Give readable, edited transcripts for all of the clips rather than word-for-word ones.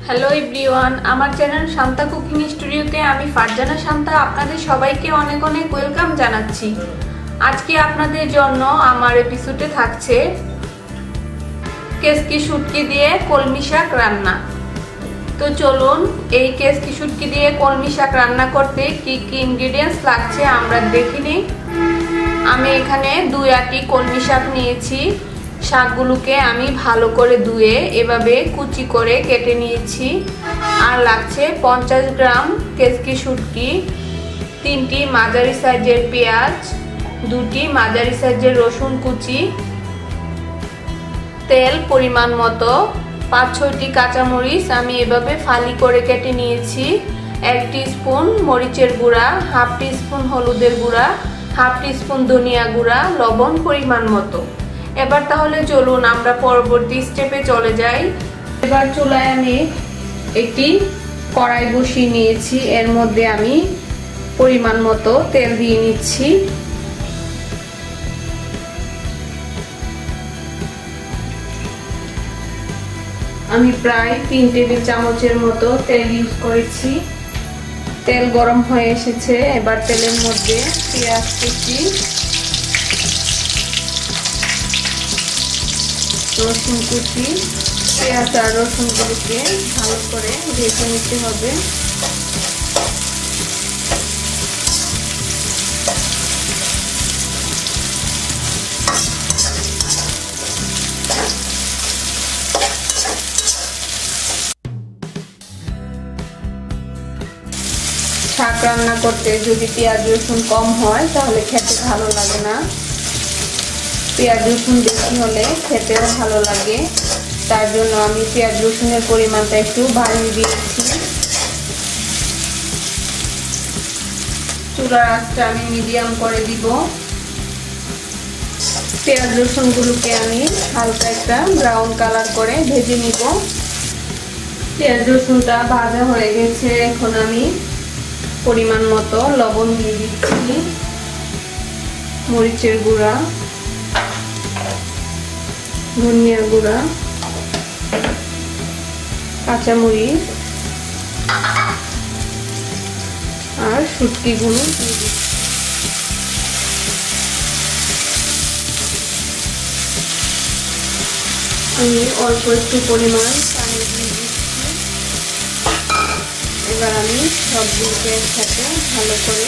Hello everyone, আমার channel Shanta cooking স্টুডিওতে আমি ফারজানা শান্তা আপনাদের সবাইকে অনেক অনেক ওয়েলকাম জানাচ্ছি। আজকে আপনাদের জন্য আমার এপিসোডে থাকছে কেসকি শুটকি দিয়ে কলমি শাক রান্না। তো চলুন এই কেসকি শুটকি দিয়ে কলমি শাক রান্না করতে কি কি ইনগ্রেডিয়েন্টস লাগছে আমরা দেখে নিই। আমি এখানে 2 আটি কলমি শাক নিয়েছি। শাকগুলোকে আমি ভালো করে ধুয়ে এভাবে কুচি করে কেটে নিয়েছি। আর লাগছে 50 গ্রাম কেসকি শুটকি, 3টি মাঝারি সাইজের পেঁয়াজ, 2টি মাঝারি সাইজের রসুন কুচি, তেল পরিমাণ মতো, 5-6টি কাঁচামরিচ আমি এভাবে ফালি করে কেটে নিয়েছি, 1 টিস্পুন মরিচের গুঁড়া, 1/2 টিস্পুন হলুদের গুঁড়া, 1/2 টিস্পুন ধনিয়া গুঁড়া, লবণ পরিমাণ মতো। এবার তাহলে চলুন আমরা পরবর্তী স্টেপে চলে যাই। এবার চুলায় আমি একটি কড়াই বসিয়ে নিয়েছি, এর মধ্যে আমি পরিমাণ মতো তেল দিয়ে নিচ্ছি। আমি প্রায় 3 টেবিল চামচের মতো তেল ইউজ করেছি। তেল গরম হয়ে এসেছে, এবার তেলের মধ্যে পেঁয়াজ কুচি, রসুন কুচি, পেঁয়াজ আর রসুনগুলোকে ভালো করে ভেজে নিতে হবে। শাক রান্না করতে যদি পেঁয়াজ রসুন কম হয় তাহলে খেতে ভালো লাগে না, পেঁয়াজ রসুন বেশি হলে খেতেও ভালো লাগে। তার জন্য আমি পেঁয়াজ রসুনের পরিমাণটা একটু বাড়িয়ে দিয়েছি। চুলার আঁচটা আমি মিডিয়াম করে দিব। পেঁয়াজ রসুনগুলোকে আমি হালকা একটা ব্রাউন কালার করে ভেজে নিব। পেঁয়াজ রসুনটা ভাজা হয়ে গেছে, এখন আমি পরিমাণ মতো লবণ দিয়ে দিচ্ছি, মরিচের গুঁড়া, ধনিয়া গুঁড়া, কাঁচামরিচ আর শুটকিগুলো দিয়ে দিচ্ছি। আমি অল্প একটু পরিমাণ পানি দিয়ে দিচ্ছি। এবার আমি সবগুলোকে একসাথে ভালো করে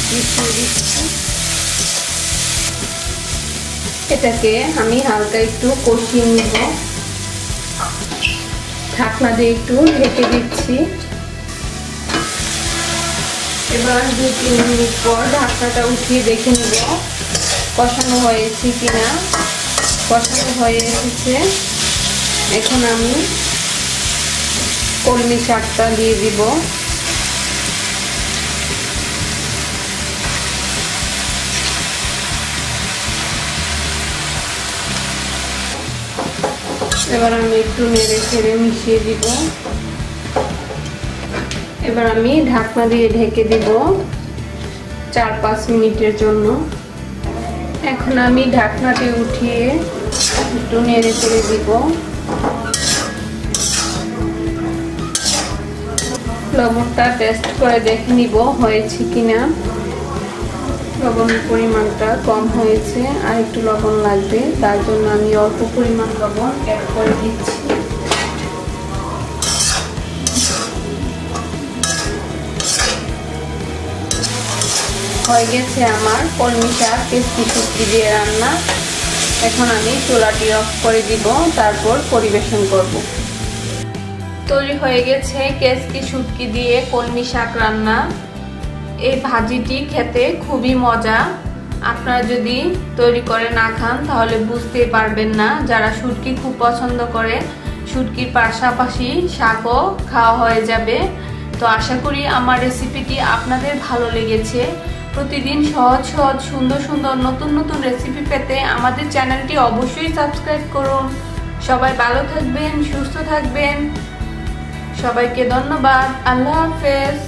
মিশিয়ে দিচ্ছি। এটাকে আমি হালকা একটু কষিয়ে নিব। ঢাকনা দিয়ে একটু ঢেকে দিচ্ছি। এবার 2-3 মিনিট পর ঢাকনাটা উঠিয়ে দেখে নিব কষানো হয়েছে কিনা। কষানো হয়ে এসেছে, এখন আমি কলমি শাকটা দিয়ে দিব। এবার আমি একটু নেড়ে ছেড়ে মিশিয়ে দিব। এবার আমি ঢাকনা দিয়ে ঢেকে দিব 4-5 মিনিটের জন্য। এখন আমি ঢাকনাটি উঠিয়ে একটু নেড়ে ছেড়ে দিব। লবণটা টেস্ট করে দেখে নিব হয়েছে কিনা। লবণের পরিমাণটা কম হয়েছে, আর একটু লবণ লাগবে, তার জন্য আমি অল্প পরিমাণ লবণ অ্যাড করে দিচ্ছি। হয়ে গেছে আমার কলমি শাক কেসকি শুটকি দিয়ে রান্না। এখন আমি চুলাটি অফ করে দিব, তারপর পরিবেশন করব। তৈরি হয়ে গেছে কেসকি শুটকি দিয়ে কলমি শাক রান্না। এই ভাজিটি খেতে খুবই মজা। আপনারা যদি তৈরি করে না খান তাহলে বুঝতেই পারবেন না। যারা শুটকি খুব পছন্দ করে, শুটকির পাশাপাশি শাকও খাওয়া হয়ে যাবে। তো আশা করি আমার রেসিপিটি আপনাদের ভালো লেগেছে। প্রতিদিন সহজ সহজ সুন্দর সুন্দর নতুন নতুন রেসিপি পেতে আমাদের চ্যানেলটি অবশ্যই সাবস্ক্রাইব করুন। সবাই ভালো থাকবেন, সুস্থ থাকবেন। সবাইকে ধন্যবাদ। আল্লাহ হাফেজ।